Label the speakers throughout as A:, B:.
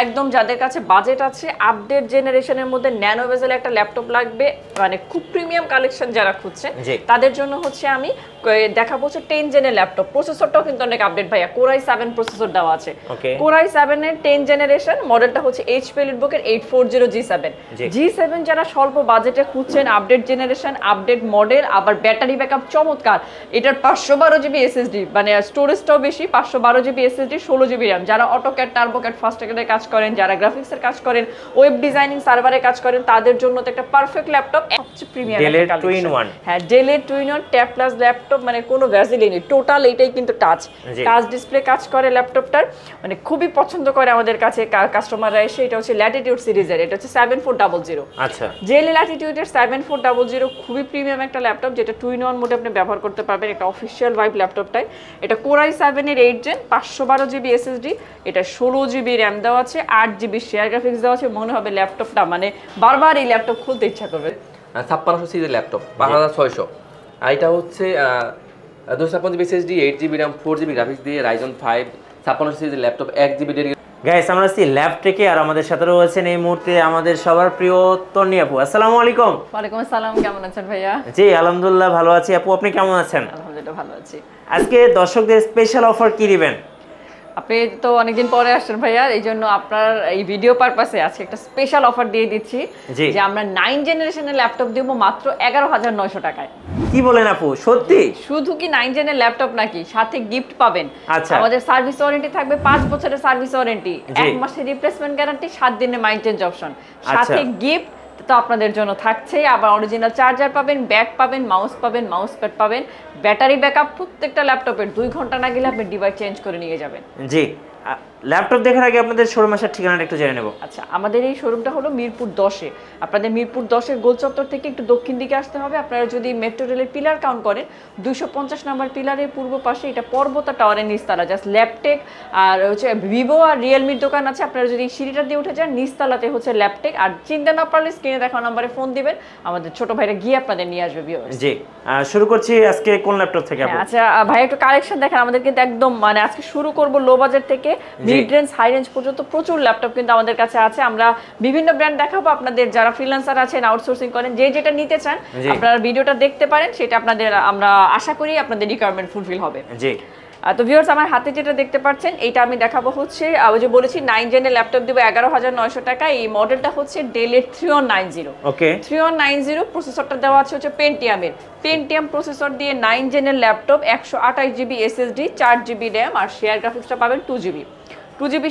A: একদম যাদের কাছে বাজেট আছে, আপডেট জেনারেশনের মধ্যে ন্যানো বেজেল একটা ল্যাপটপ লাগবে, মানে খুব প্রিমিয়াম কালেকশন যারা খুঁজছেন তাদের জন্য হচ্ছে আমি দেখাবো হচ্ছে 10 জেনের ল্যাপটপ। প্রসেসরটাও কিন্তু অনেক আপডেট ভাইয়া, Core i7 প্রসেসর দেওয়া আছে। Core i7 এর 10 জেনারেশন, মডেলটা হচ্ছে HP EliteBook এর 840G7। G7 যারা স্বল্প বাজেটে খুঁজছেন, আপডেট জেনারেশন, আপডেট মডেল, আবার ব্যাটারি ব্যাকআপ চমৎকার। এটার 512GB SSD, মানে স্টোরেজটাও বেশি, 512GB SSD, 16GB RAM। যারা অটোক্যাড, টার্বোক্যাড, ফাস্টক্যাডের কাজ করেন, যারা গ্রাফিক্সের কাজ করেন, ওয়েব ডিজাইনিং, সার্ভারে কাজ করেন, তাদের জন্য তো একটা পারফেক্ট ল্যাপটপ, সবচেয়ে প্রিমিয়াম একটা কালেকশন। হ্যাঁ, ডেলের 2-in-1 ট্যাব প্লাস ল্যাপটপ, মানে কোনো ভ্যাজিলি নেই, টোটাল এটাই কিন্তু টাচ ডিসপ্লে কাজ করে ল্যাপটপটার, মানে খুবই পছন্দ করে আমাদের কাছে কাস্টমাররা এসে। এটা হচ্ছে ল্যাটিটিউড সিরিজের, এটা হচ্ছে 7400।
B: আচ্ছা,
A: ডেল ল্যাটিটিউডের 7400 খুবই প্রিমিয়াম একটা ল্যাপটপ, যেটা 2-in-1 মোডে আপনি ব্যবহার করতে পারবেন। এটা অফিশিয়াল ভাইব ল্যাপটপটাই। এটা Core i7 এর 8 জেন, 512GB SSD, এটা 16GB RAM দেওয়া আছে, 8GB শেয়ার গ্রাফিক্স দেওয়া আছে। মনে হবে ল্যাপটপটা মানে বারবার এই ল্যাপটপ খুলতে ইচ্ছা করবে।
C: 5600 সিরিজের ল্যাপটপ, 5600। আর এটা হচ্ছে 256GB SSD, 8GB RAM, 4GB graphics দিয়ে Ryzen 5 5600 সিরিজের ল্যাপটপ, 1GB ডেডিকেটেড।
B: গাইস, আমরা আছি ল্যাবটেকে, আর আমাদের সাথে রয়েছেন এই মুহূর্তে আমাদের সবার প্রিয় তন্নি আপু। আসসালামু আলাইকুম।
A: ওয়ালাইকুম আসসালাম, কেমন আছেন ভাইয়া?
B: জি আলহামদুলিল্লাহ ভালো আছি। আপু আপনি কেমন আছেন?
A: আলহামদুলিল্লাহ ভালো আছি।
B: আজকে দর্শকদের স্পেশাল অফার কি দিবেন?
A: আপনি তো অনেকদিন পরে আসছেন ভাইয়া, এই জন্য আপনার এই ভিডিও পারপাসে আজকে একটা স্পেশাল অফার দিয়ে দিচ্ছি যে আমরা 9 জেনারেশনের ল্যাপটপ দেবো মাত্র 11900 টাকায়।
B: কি বলেন আপু, সত্যি?
A: শুধু কি 9 জেনের ল্যাপটপ নাকি, সাথে গিফট পাবেন।
B: আচ্ছা,
A: আমাদের সার্ভিস ওয়ারেন্টি থাকবে 5 বছরের সার্ভিস ওয়ারেন্টি, 1 মাসের রিপ্লেসমেন্ট গ্যারান্টি, 7 দিনের মাইন্টেনেন্স অপশন, সাথে গিফট তো আপনাদের জন্য থাকছে। আবার অরিজিনাল চার্জার পাবেন, ব্যাগ পাবেন, মাউস পাবেন, মাউস প্যাড পাবেন, ব্যাটারি ব্যাকআপ প্রত্যেকটা ল্যাপটপের 2 ঘন্টা না গেলে আপনি ডিভাইস চেঞ্জ করে নিয়ে যাবেন।
B: জি, ল্যাপটপ দেখার আগে আপনাদের শোরুম আসার ঠিকানাটা একটু জেনে নেব।
A: আচ্ছা, আমাদের এই শোরুমটা হলো মিরপুর 10-এ। আপনাদের মিরপুর 10-এর গোল চত্বর থেকে একটু দক্ষিণ দিকে আসতে হবে। আপনারা যদি মেট্রো রেলের পিলার কাউন্ট করেন, 250 নম্বর পিলারের পূর্ব পাশে এটা পর্বতা টাওয়ারের নিচতলা, জাস্ট ল্যাপটেক আর হচ্ছে ভিভো আর রিয়েলমির দোকান আছে। আপনারা যদি সিঁড়িটা দিয়ে উঠে যান, নিচতলাতে হচ্ছে ল্যাপটেক। আর চিন্তা না পারলে স্ক্রিনে দেখা নাম্বারে ফোন দিবেন, আমাদের ছোট ভাইরা গিয়ে আপনাদের নিয়ে আসবে।
B: জি, শুরু করছি আজকে কোন ল্যাপটপ থেকে আপু?
A: আচ্ছা ভাই, একটু কালেকশন দেখেন। আমাদের কিন্তু একদম মানে আজকে শুরু করব লো বাজেট থেকে মিড রেঞ্জ, হাই রেঞ্জ পর্যন্ত প্রচুর ল্যাপটপ কিন্তু আমাদের কাছে আছে। আমরা বিভিন্ন ব্র্যান্ড দেখাবো আপনাদের, যারা ফ্রিল্যান্সার আছেন, আউটসোর্সিং করেন, যে যেটা নিতে চান আপনারা ভিডিওটা দেখতে পারেন, সেটা আপনাদের আমরা আশা করি আপনাদের রিকোয়ারমেন্ট ফুলফিল হবে। জি, তো ভিউয়ার্স, আমার হাতে যেটা দেখতে পাচ্ছেন এটা আমি দেখাবো হচ্ছে, ওই যে বলেছি 9 জেনের ল্যাপটপ দেবো 11900 টাকা। এই মডেলটা হচ্ছে ডেলের 3190। ওকে, 3190 প্রসেসরটা দেওয়া আছে হচ্ছে পেন্টিয়াম প্রসেসর দিয়ে 9 জেনের laptop, 128GB SSD, 4GB RAM, আর শেয়ার গ্রাফিক্সটা পাবেন 2GB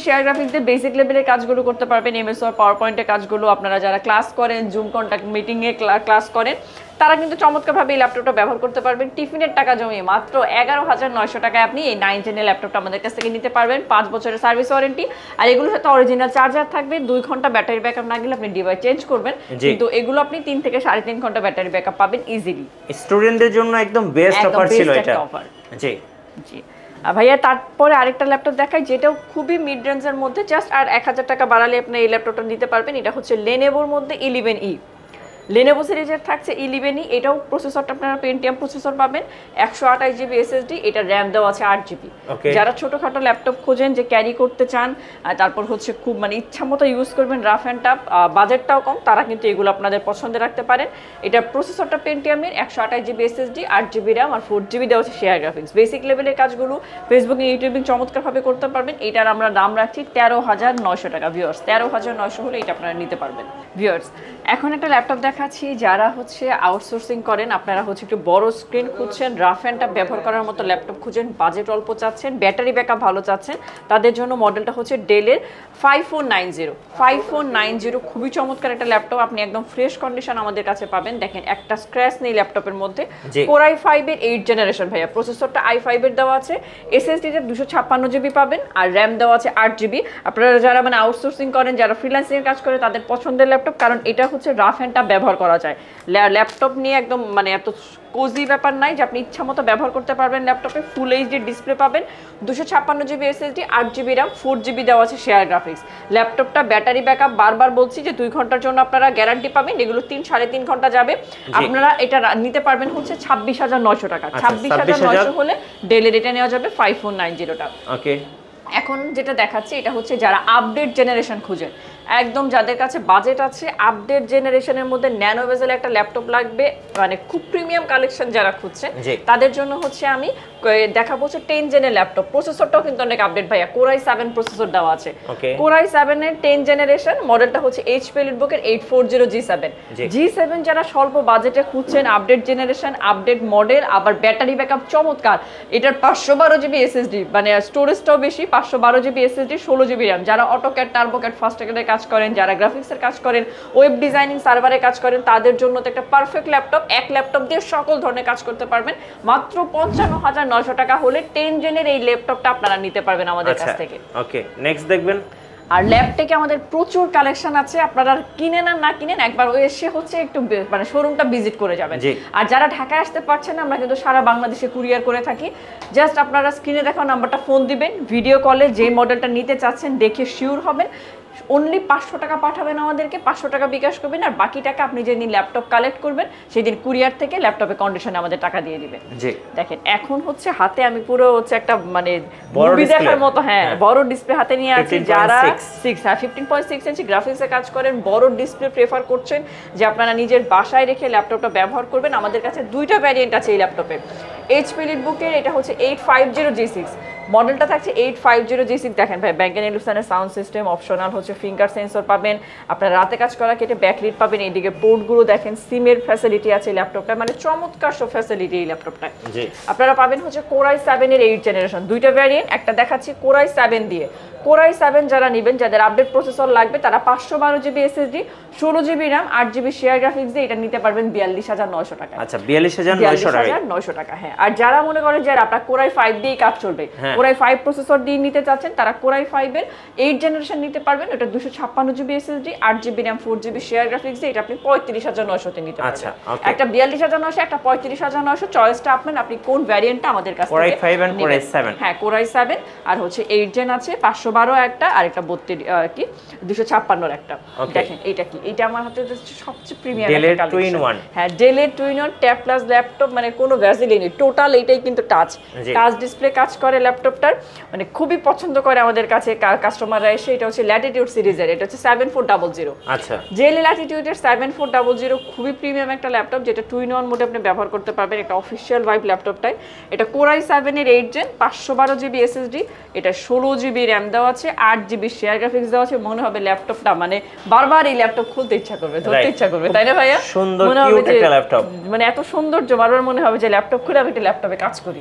A: শেয়ার গ্রাফিক্স দিয়ে বেসিক লেভেলের কাজগুলো করতে পারবেন, এমএস ওয়ার্ড, পাওয়ার পয়েন্টের কাজগুলো। আপনারা যারা ক্লাস করেন, জুম কন্টাক্ট মিটিংয়ে ক্লাস করেন, তারা কিন্তু চমৎকারভাবে এই ল্যাপটপটা ব্যবহার করতে পারবেন। টিফিনের টাকা জমিয়ে মাত্র 11900 টাকায় আপনি এই 9 জেনের ল্যাপটপটা আমাদের কাছ থেকে নিতে পারবেন, 5 বছরের সার্ভিস ওয়ারেন্টি। আর এগুলোর সাথে অরিজিনাল চার্জার থাকবে, 2 ঘন্টা ব্যাটারি ব্যাকআপ না গেলে আপনি ডিভাইস চেঞ্জ করবেন, কিন্তু এগুলো আপনি 3 থেকে 3.5 ঘন্টা ব্যাটারি ব্যাকআপ পাবেন ইজিলি।
B: স্টুডেন্টদের জন্য একদম বেস্ট অফার ছিল এটা। জি
A: জি ভাইয়া, তারপরে আরেকটা ল্যাপটপ দেখাই যেটাও খুবই মিড রেঞ্জের মধ্যে, জাস্ট আর 1000 টাকা বাড়ালে আপনি এই ল্যাপটপটা নিতে পারবেন। এটা হচ্ছে লেনোভোর মধ্যে 11E, লেনোভো সিরিজের থাকছে 11E। এটাও প্রসেসরটা আপনারা পেন্টিয়াম প্রসেসর পাবেন, 128GB SSD, এটা র্যাম দেওয়া আছে 8GB। যারা ছোটখাটো ল্যাপটপ খোঁজেন, যে ক্যারি করতে চান, তারপর হচ্ছে খুব মানে ইচ্ছা মতো ইউজ করবেন, রাফ অ্যান্ড টাফ, বাজেটটাও কম, তারা কিন্তু এগুলো আপনাদের পছন্দে রাখতে পারেন। এটা প্রসেসরটা পেন্টিয়ামের, 128GB SSD, 8GB RAM, আর 4GB দেওয়া আছে শেয়ার গ্রাফিক্স। বেসিক লেভেলের কাজগুলো ফেসবুকিং, ইউটিউবিং চমৎকারভাবে করতে পারবেন। এটার আমরা দাম রাখছি 13900 টাকা। ভিউয়ার্স, 13900 হলে এটা আপনারা নিতে পারবেন। ভিউয়ার্স, এখন একটা ল্যাপটপ দেখাচ্ছি যারা হচ্ছে আউটসোর্সিং করেন, আপনারা হচ্ছে একটু বড় স্ক্রিন খুঁজছেন, রাফ অ্যান্ড টাফ ব্যবহার করার মতো ল্যাপটপ খুঁজেন, বাজেট অল্প চাচ্ছেন, ব্যাটারি ব্যাকআপ ভালো চাচ্ছেন, তাদের জন্য মডেলটা হচ্ছে ডেলের 5490। খুবই চমৎকার একটা ল্যাপটপ, আপনি একদম ফ্রেশ কন্ডিশন আমাদের কাছে পাবেন। দেখেন একটা স্ক্র্যাচ নেই ল্যাপটপের মধ্যে। Core i5 এর 8 জেনারেশন ভাইয়া, প্রসেসরটা i5 এর দেওয়া আছে, SSD তে 256GB পাবেন, আর RAM দেওয়া আছে 8GB। আপনারা যারা মানে আউটসোর্সিং করেন, যারা ফ্রিল্যান্সিং এর কাজ করে, তাদের পছন্দের ল্যাপটপ, কারণ এটা হচ্ছে রাফ অ্যান্ড টাফ ব্যবহার করা যায়। ল্যাপটপ নিয়ে একদম মানে এত কোজি ব্যাপার নাই, যে আপনি ইচ্ছা মতো ব্যবহার করতে পারবেন। ল্যাপটপে ফুল এইচডি ডিসপ্লে পাবেন, 256GB SSD, 8GB RAM, 4GB দেওয়া আছে শেয়ার গ্রাফিক্স। ল্যাপটপটা ব্যাটারি ব্যাকআপ বারবার বলছি যে 2 ঘন্টার জন্য আপনারা গ্যারান্টি পাবেন, এগুলো 3-3.5 ঘন্টা যাবে। আপনারা এটা নিতে পারবেন হচ্ছে 26900 টাকা। 26900 হলে ডেলের এটা নেওয়া যাবে 5490 টাকা।
B: ওকে,
A: এখন যেটা দেখাচ্ছি এটা হচ্ছে যারা আপডেট জেনারেশন খুঁজেন, একদম যাদের কাছে বাজেট আছে, আপডেট জেনারেশনের মধ্যে ন্যানো বেজেল একটা ল্যাপটপ লাগবে, মানে খুব প্রিমিয়াম কালেকশন যারা খুঁজছেন তাদের জন্য হচ্ছে আমি দেখাবো হচ্ছে 10 জেনের ল্যাপটপ। প্রসেসরটাও কিন্তু অনেক আপডেট ভাইয়া, Core i7 প্রসেসর দেওয়া আছে। Core i7 এর 10 জেনারেশন, মডেলটা হচ্ছে HP EliteBook এর 840G7। G7 যারা স্বল্প বাজেটে খুঁজছেন, আপডেট জেনারেশন, আপডেট মডেল, আবার ব্যাটারি ব্যাকআপ চমৎকার, এটার 512GB SSD, মানে স্টোরেজটাও বেশি, 512GB SSD, 16GB RAM। যারা অটোক্যাড, টার্বোক্যাড, ফাস্টক্যাডের কাজ করেন, যারা গ্রাফিক্সের কাজ করেন, ওয়েব ডিজাইনিং, সার্ভারে কাজ করেন, তাদের জন্য তো একটা পারফেক্ট ল্যাপটপ। এক ল্যাপটপ দিয়ে সকল ধরনের কাজ করতে পারবেন। মাত্র 55,900 টাকা হলে 10 জেনের এই ল্যাপটপটা আপনারা নিতে পারবেন আমাদের কাছ থেকে।
B: ওকে, নেক্সট দেখবেন।
A: আর ল্যাপটপে আমাদের প্রচুর কালেকশন আছে, আপনারা কিনেন আর না কিনেন একবার এসে হচ্ছে একটু মানে শোরুমটা ভিজিট করে যাবেন। আর যারা ঢাকায় আসতে পারছেন, আমরা কিন্তু সারা বাংলাদেশে কুরিয়ার করে থাকি। জাস্ট আপনারা স্ক্রিনে দেখা নাম্বারটা ফোন দিবেন, ভিডিও কলে যে মডেলটা নিতে চাচ্ছেন দেখে শিওর হবেন। অনলি 500 টাকা পাঠাবেন আমাদেরকে, 500 টাকা বিকাশ করবেন, আর বাকি টাকা আপনি যেদিন ল্যাপটপ কালেক্ট করবেন সেদিন কুরিয়ার থেকে ল্যাপটপের কন্ডিশনে আমাদের টাকা দিয়ে দিবেন। দেখেন এখন হচ্ছে হাতে আমি পুরো হচ্ছে একটা মানে মুভি দেখার মতো, হ্যাঁ বড় ডিসপ্লে হাতে নিয়ে আছি। যারা 15.6 ইঞ্চি গ্রাফিক্সে কাজ করেন, বড় ডিসপ্লে প্রেফার করছেন যে আপনারা নিজের বাসায় রেখে ল্যাপটপটা ব্যবহার করবেন, আমাদের কাছে দুইটা ভ্যারিয়েন্ট আছে এই ল্যাপটপের। HP EliteBook এর এটা হচ্ছে 850G6, মডেলটা থাকছে 850G6। দেখেন ভাই, Bang & Olufsen's sound system, optional হচ্ছে ফিঙ্গার সেন্সর পাবেন, আপনারা রাতে কাজ করা কেটে ব্যাকলিট পাবেন। এইদিকে পোর্টগুলো দেখেন, সিমের ফ্যাসিলিটি আছে ল্যাপটপটা, মানে চমৎকার সব ফ্যাসিলিটি এই ল্যাপটপটা। আপনারা পাবেন হচ্ছে Core i7 এর 8 জেনারেশন, দুইটা ভ্যারিয়েন্ট। একটা দেখাচ্ছি Core i7 দিয়ে। Core i7 যারা নেবেন, যাদের আপডেট প্রসেসর লাগবে, তারা 512GB SSD, 16GB RAM, 8GB share graphics দিয়ে এটা নিতে পারবেন 42,900 টাকা।
B: আচ্ছা, 42,900
A: টাকা। হ্যাঁ, আর যারা মনে করেন যে আপনার Core i5 দিয়ে কাজ চলবে, Core i5 প্রসেসর দিয়ে নিতে চাচ্ছেন, তারা Core i5 এর 8 জেনারেশন নিতে পারবেন। এটা 256GB SSD, 8GB RAM, 4GB share graphics দিয়ে এটা আপনি 35,900 তে নিতে পারবেন। একটা 42,900, একটা 35,900, চয়েসটা আপনার, আপনি কোন ভ্যারিয়েন্টটা আমাদের কাছে
B: Core i5 and Core i7।
A: হ্যাঁ, Core i7 আর হচ্ছে 8 জেন আছে, 512 একটা, আর একটা 256 একটা। দেখেন এটা কি, এটা আমার হাতে সবচেয়ে প্রিমিয়াম একটা কালেকশন। হ্যাঁ, Dell এর 2-in-1 ট্যাব প্লাস ল্যাপটপ, মানে কোনো ভ্যাসেলিন নেই, টোটাল এটাই কিন্তু টাচ ডিসপ্লে কাজ করে ল্যাপটপটার, মানে খুবই পছন্দ করে আমাদের কাছে কাস্টমাররা এসে। এটা হচ্ছে ল্যাটিটিউড সিরিজের, এটা হচ্ছে 7400।
B: আচ্ছা,
A: Dell ল্যাটিটিউডের 7400 খুবই প্রিমিয়াম একটা ল্যাপটপ, যেটা 2-in-1 মোডে আপনি ব্যবহার করতে পারবেন। এটা অফিশিয়াল ভাইব ল্যাপটপটাই। এটা Core i7 এর 8 জেন, 512GB SSD, এটা 16GB RAM দেওয়া আছে, 8GB শেয়ার গ্রাফিক্স দেওয়া আছে। মনে হবে ল্যাপটপটা মানে বারবার এই ল্যাপটপ খুলতে ইচ্ছা করবে, ধরতে ইচ্ছা করবে, তাই না ভাইয়া?
B: সুন্দর কিউট একটা ল্যাপটপ,
A: মানে এত সৌন্দর্য, বারবার মনে হবে যে ল্যাপটপ খুলে আমি একটা ল্যাপটপে কাজ করি।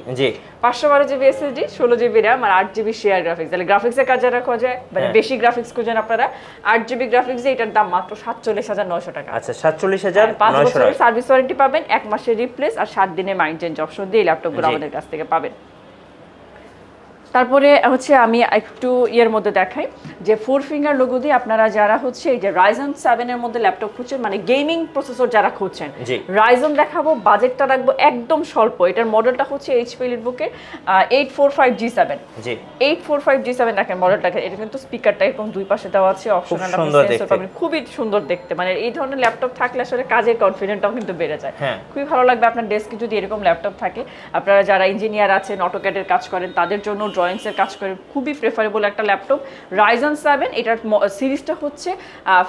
A: 512GB SSD, 16GB RAM আর 8GB শেয়ার গ্রাফিক্স। তাহলে গ্রাফিক্সের কাজ যারা খোঁজে, মানে বেশি গ্রাফিক্স খুঁজেন আপনারা, 8GB গ্রাফিক্স দিয়ে এটার দাম মাত্র 47,900 টাকা।
B: আচ্ছা, 47,900
A: 5 বছরের সার্ভিস ওয়ারেন্টি পাবেন, 1 মাসের রিপ্লেস আর 7 দিনের মাইন্ড চেঞ্জ অপশন দিয়ে এই ল্যাপটপগুলো আমাদের কাছ থেকে পাবেন। তারপরে হচ্ছে আমি একটু ইয়ের মধ্যে দেখাই যে 4 ফিঙ্গার লোগো দিয়ে আপনারা যারা হচ্ছে এই যে Ryzen 7 এর মধ্যে ল্যাপটপ খুঁজছেন, মানে গেমিং প্রসেসর যারা খুঁজছেন, Ryzen দেখাবো, বাজেটটা রাখবো একদম স্বল্প। এটার মডেলটা হচ্ছে HP EliteBook এর 845G7। 845G7 দেখেন মডেলটাকে, এটা কিন্তু স্পিকারটা এরকম দুই পাশে দেওয়া আছে, অপশনাল সেন্সর পাবেন, খুবই সুন্দর দেখতে। মানে এই ধরনের ল্যাপটপ থাকলে আসলে কাজের কনফিডেন্টটাও কিন্তু বেড়ে যায়, খুবই ভালো লাগবে আপনার ডেস্কে যদি এরকম ল্যাপটপ থাকে। আপনারা যারা ইঞ্জিনিয়ার আছেন, অটোক্যাডের কাজ করেন, তাদের জন্য ড্রয়িংস এর কাজ করেন, খুবই প্রেফারেবল একটা ল্যাপটপ। Ryzen 7 এটার সিরিজটা হচ্ছে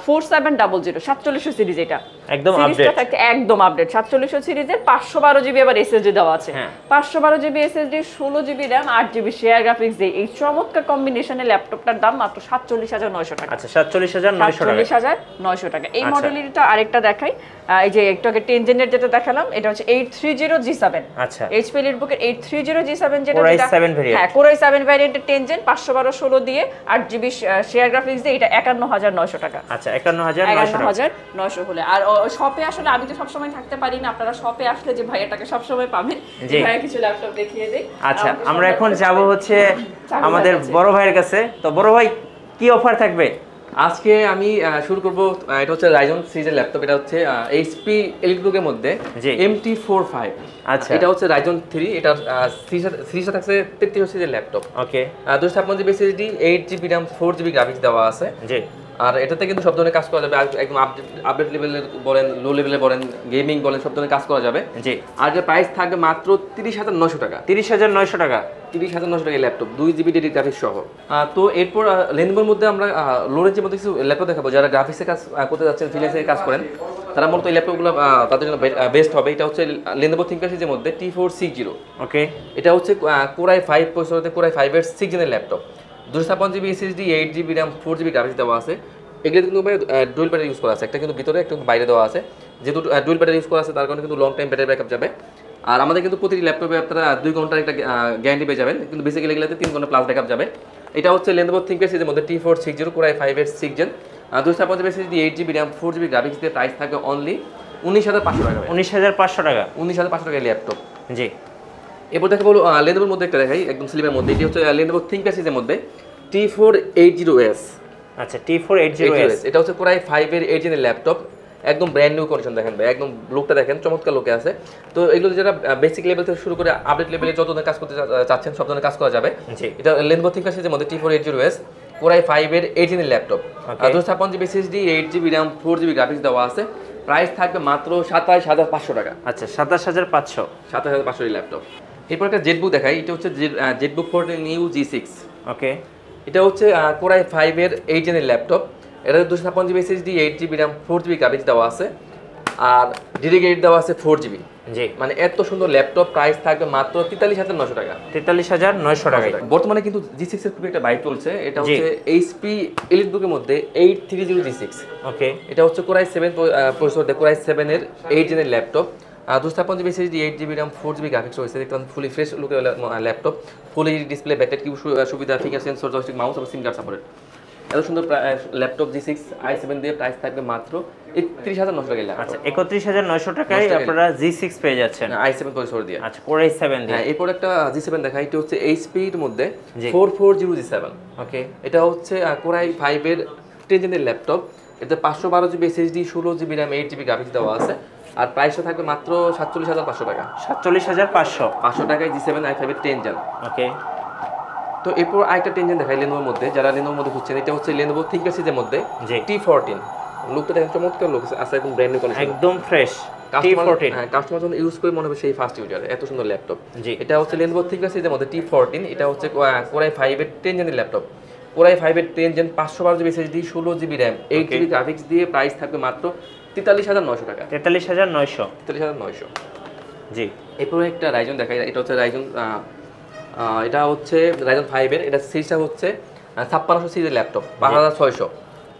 A: 4700, 4700 সিরিজ। এটা একদম আপডেট, থাকে একদম আপডেট 4700 সিরিজের, 512GB আবার SSD দেওয়া আছে, 512GB SSD, 16GB RAM, 8GB share graphics দিয়ে এই চমৎকার কম্বিনেশনের ল্যাপটপটার দাম মাত্র 47,900 টাকা।
B: আচ্ছা, 47,900
A: টাকা। এই মডেলেরটা আরেকটা দেখাই, এই যে একটাকে 10 জেনের যেটা দেখালাম, এটা হচ্ছে 830G7।
B: আচ্ছা,
A: HP EliteBook এর 830G7 যেটা,
B: Core i7 ভেরিয়েন্ট।
A: হ্যাঁ, Core i7 ভেরিয়েন্টের 10 জেন, 512/16 দিয়ে, 8GB শেয়ার গ্রাফিক্স দিয়ে, এটা 51,900 টাকা।
B: আচ্ছা, 51,900
A: হলে। আর শপে আসলে আমি তো সবসময় থাকতে পারি না, আপনারা শপে আসলে যে ভাইয়াটাকে সবসময় পাবেন, ভাইয়া কিছু ল্যাপটপ দেখিয়ে দেই।
B: আচ্ছা, আমরা এখন যাব হচ্ছে আমাদের বড় ভাইয়ের কাছে। তো বড় ভাই, কি অফার থাকবে
C: আজকে? আমি শুরু করব, এটা হচ্ছে Ryzen সিরিজের ল্যাপটপ। এটা হচ্ছে HP EliteBook এর মধ্যে MT45। আচ্ছা, এটা হচ্ছে Ryzen 3, এটা সিরিজটা থাকছে 3300 সিরিজের ল্যাপটপ।
B: ওকে,
C: 256GB SSD, 8GB RAM, 4GB graphics দেওয়া আছে। আর এটাতে কিন্তু সব ধরনের কাজ করা যাবে, একদম আপডেট লেভেলের বলেন, লো লেভেলে বলেন, গেমিং বলেন, সব ধরনের কাজ করা যাবে।
B: জি।
C: আর এর প্রাইস থাকবে মাত্র 30,900 টাকা।
B: 30,900 টাকা।
C: 30,900 টাকা ল্যাপটপ 2GB ডেডি গ্রাফিক্স সহ। তো এরপর লেনোভোর মধ্যে আমরা লো রেঞ্জের মধ্যে কিছু ল্যাপটপ দেখাবো। যারা গ্রাফিক্সের কাজ করতে যাচ্ছেন, ফ্রিল্যান্সের কাজ করেন, তারা মূলত এই ল্যাপটপগুলো তাদের জন্য বেস্ট হবে। এটা হচ্ছে লেনোভো থিংকপ্যাড সিরিজের মধ্যে T460।
B: ওকে।
C: এটা হচ্ছে Core i5 প্রসেসরে Core i5 এর 6 জেনের laptop, 256GB SSD, 8GB RAM, 4GB graphics দেওয়া আছে। এগুলো কিন্তু ডুয়েল ব্যাটারি ইউজ করা আছে, একটা কিন্তু ভিতরে একটা বাইরে দেওয়া আছে। যেহেতু ডুয়েল ব্যাটারি ইউজ করা আছে তার কারণে কিন্তু লং টাইম ব্যাটারি ব্যাকআপ যাবে। আর আমাদের কিন্তু প্রতিটি ল্যাপটপে আপনারা 2 ঘন্টার একটা গ্যারান্টি পেয়ে যাবেন, কিন্তু বেসিক্যালি এগুলোতে 3 ঘন্টা প্লাস ব্যাকআপ যাবে। এটা হচ্ছে লেনোভো থিংকপ্যাড সিরিজের মধ্যে T460 Core i5 এর 6 gen, 256GB SSD, 8GB RAM, 4GB graphics দিয়ে প্রাইস থাকবে অনলি 19,500 টাকা।
B: 19,500 টাকা।
C: 19,500 টাকা ল্যাপটপ।
B: জি।
C: এরপর দেখা বলো লেনোভোর মধ্যে একটা দেখাই, একদম স্লিমের মধ্যে। এটি হচ্ছে লেনোভো থিংকপ্যাড সিরিজের মধ্যে T480S।
B: আচ্ছা, T480S।
C: এটা হচ্ছে Core i5 এর 8 জেনের ল্যাপটপ, একদম ব্র্যান্ড নিউ কন্ডিশন। দেখেন ভাই, একদম লুকটা দেখেন, চমৎকার লুকে আছে। তো এগুলো যারা বেসিক লেভেল থেকে শুরু করে আপডেট লেভেলে যত ধরনের কাজ করতে চাচ্ছেন সব ধরনের কাজ করা যাবে। এটা লেনোভো থিংকপ্যাড সিরিজের মধ্যে T480S Core i5 এর 8 জেনের laptop, 256GB SSD, 8GB RAM, 4GB graphics দেওয়া আছে। প্রাইস থাকবে মাত্র 27,500 টাকা।
B: আচ্ছা, 27,500।
C: 27,500 এই ল্যাপটপ। এরপর একটা জেটবুক দেখাই, এটা হচ্ছে জেটবুক 14 নিউ G6।
B: ওকে।
C: এটা হচ্ছে Core i5 এর 8 জেনের ল্যাপটপ, এটা 256GB SSD, 8GB RAM, 4GB graphics দেওয়া আছে। আর ডেডিকেটেড দেওয়া আছে 4GB।
B: জি।
C: মানে এত সুন্দর ল্যাপটপ, প্রাইস থাকবে মাত্র 43,900 টাকা।
B: 43,900 টাকা।
C: বর্তমানে কিন্তু G6 এর খুবই একটা বাইক চলছে। এটা হচ্ছে HP এলিটবুকের মধ্যে 830 G6। ওকে। এটা হচ্ছে Core i7 processor, Core i7 এর 8 জেনের laptop, 256GB SSD, 8GB RAM, 4GB graphics রয়েছে। দেখতে ফুলি ফ্রেশ লুকের laptop, full HD display, backlight key সুবিধা, ফিঙ্গার সেন্সর, জয়স্টিক, মাউস এবং সিম কার্ড সাপোর্টেড। এত সুন্দর ল্যাপটপ G6 i7 দিয়ে প্রাইস থাকবে মাত্র 31,900 টাকা।
B: আচ্ছা, 31,900 টাকায় আপনারা G6 পেয়ে যাচ্ছেন
C: i7 প্রসেসর দিয়ে।
B: আচ্ছা, Core i7 দিয়ে।
C: হ্যাঁ, এরপর একটা G7 দেখাই, এটা হচ্ছে HP এর মধ্যে 440 G7। ওকে। এটা হচ্ছে Core i5 এর 10 জেনের ল্যাপটপ, এতে 512GB SSD, 16GB RAM, 8GB graphics দেওয়া আছে। আর প্রাইসটা থাকবে মাত্র 47,500 টাকা।
B: 47,500
C: 500 টাকায় G7 i5 এর 10 জেন।
B: ওকে।
C: তো এরপর আরেকটা 10 জেন দেখাই লেনোভোর মধ্যে, যারা লেনোভোর মধ্যে খুঁজছেন। এটা হচ্ছে লেনোভো থিংকপ্যাড সিরিজের মধ্যে T14। লুকটা দেখেন, চমৎকার লুক আছে, একদম ব্র্যান্ড নিউ কন্ডিশন,
B: একদম ফ্রেশ। T14
C: কাস্টমার যখন ইউজ করে মনে হবে সেই ফার্স্ট ইউজার, এত সুন্দর ল্যাপটপ। এটা হচ্ছে লেনোভো থিংকপ্যাড সিরিজের মধ্যে T14। এটা হচ্ছে Core i5 এর 10 জেনের ল্যাপটপ, Core i5 এর 10 gen, 512GB SSD, 16GB RAM, 8GB graphics দিয়ে প্রাইস থাকবে মাত্র 43,900 টাকা।
B: 43,900।
C: 43,900।
B: জি।
C: এরপর একটা রাইজন দেখাই, এটা হচ্ছে রাইজন, এটা হচ্ছে রাইজন 5 এর, এটা সিরিজটা হচ্ছে 5600 সিরিজের ল্যাপটপ, 5600।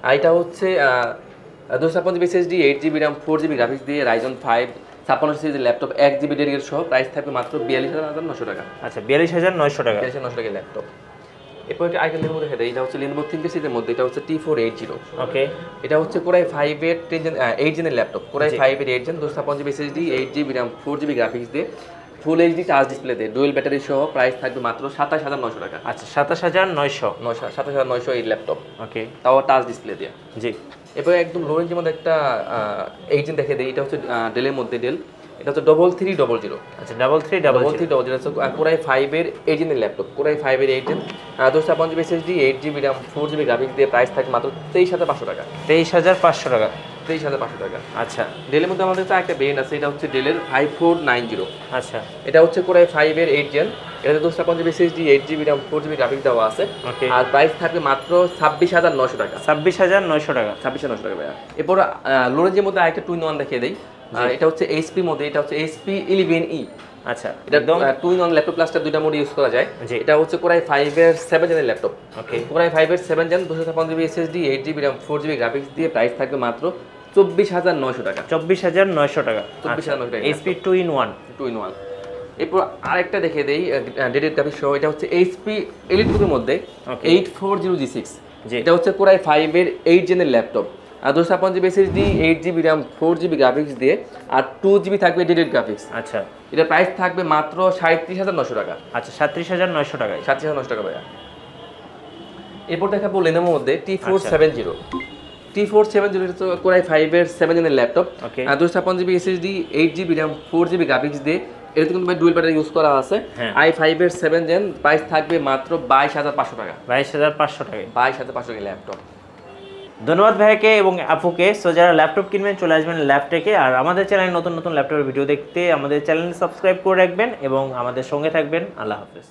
C: আর এটা হচ্ছে 256GB SSD, 8GB RAM, 4GB graphics দিয়ে রাইজন 5 5600 সিরিজের ল্যাপটপ, 1GB ডেডিকেটেড সহ প্রাইস থাকবে মাত্র 42,900 টাকা।
B: আচ্ছা, 42,900 টাকা।
C: 42,900 টাকা ল্যাপটপ। এরপর একটা আইকন দেখে দেখে এটা হচ্ছে লেনোভো থিংকপ্যাড সিরিজের মধ্যে, এটা হচ্ছে T480।
B: ওকে।
C: এটা হচ্ছে Core i5 এর 8 জেনের ল্যাপটপ, Core i5 এর 8 gen, 256GB SSD, 8GB RAM, 4GB graphics দিয়ে ফুল এইচডি টাচ ডিসপ্লে দিয়ে ডুয়েল ব্যাটারি সহ প্রাইস থাকবে মাত্র 27,900 টাকা।
B: আচ্ছা, 27,900।
C: 27,900 এই ল্যাপটপ।
B: ওকে।
C: তাও টাচ ডিসপ্লে দিয়ে।
B: জি।
C: এরপরে একদম লো রেঞ্জের মধ্যে একটা 8 জেন দেখে দিই, এটা হচ্ছে ডেলের মধ্যে ডেল, এটা হচ্ছে 3300।
B: আচ্ছা, 3300
C: হচ্ছে Core i5 এর 8 জেনের ল্যাপটপ, Core i5 এর 8 gen, 256GB SSD, 8GB RAM, 4GB graphics দিয়ে প্রাইস থাকে মাত্র 23,500 টাকা।
B: 23,500 টাকা।
C: 23,500 টাকা।
B: আচ্ছা।
C: ডেলের মধ্যে আমাদের তো একটা ব্র্যান্ড আছে, এটা হচ্ছে ডেলের 5490।
B: আচ্ছা।
C: এটা হচ্ছে Core i5 এর 8 জেন, এটাতে 256GB SSD, 8GB RAM, 4GB graphics দেওয়া আছে। আর প্রাইস থাকবে মাত্র 26,900 টাকা।
B: 26,900 টাকা।
C: 26,900 টাকা ভাইয়া। এরপর লো রেঞ্জের মধ্যে আরেকটা 2-in-1 দেখিয়ে দেই, এটা হচ্ছে HP এর মধ্যে, এটা হচ্ছে HP 11E।
B: আচ্ছা,
C: এটা 2-in-1 ল্যাপটপ প্লাসটা দুইটা মোড ইউজ করা যায়। এটা হচ্ছে Core i5 এর 7 জেনের ল্যাপটপ। ওকে। Core i5 এর 7 gen, 256GB SSD, 8GB RAM, 4GB graphics দিয়ে প্রাইস থাকবে মাত্র 24,900 টাকা।
B: 24,900 টাকা।
C: 24,900 টাকা।
B: HP 2-in-1।
C: 2-in-1। এরপর আরেকটা দেখে দেই ডেডিকেটেড গ্রাফিক্স সহ, এটা হচ্ছে HP এলিটবুকের মধ্যে 840 G6। এটা হচ্ছে Core i5 এর 8 জেনের ল্যাপটপ, আর 256GB SSD, 8GB RAM, 4GB graphics দিয়ে আর 2GB থাকবে ডেডিকেটেড গ্রাফিক্স।
B: আচ্ছা।
C: এটা প্রাইস থাকবে মাত্র 37,900 টাকা।
B: আচ্ছা, 37,900 টাকায়।
C: 37,900 টাকা ভাইয়া। এরপর দেখাবো লেনোভোর মধ্যে T470। T470 হচ্ছে Core i5 এর 7 জেনের laptop, 256GB SSD, 8GB RAM, 4GB graphics দিয়ে, এটাতে কিন্তু ডুয়েল ব্যাটারি ইউজ করা আছে। i5 এর 7 জেন, প্রাইস থাকবে মাত্র 22,500 টাকা।
B: 22,500 টাকায়।
C: 22,500 টাকা ল্যাপটপ।
B: ধন্যবাদ ভাইকে এবং আপুকে। সো যারা ল্যাপটপ কিনবেন চলে আসবেন ল্যাপটেকে, আর আমাদের চ্যানেলে নতুন নতুন ল্যাপটপের ভিডিও দেখতে আমাদের চ্যানেল সাবস্ক্রাইব করে রাখবেন এবং আমাদের সঙ্গে থাকবেন। আল্লাহ হাফেজ।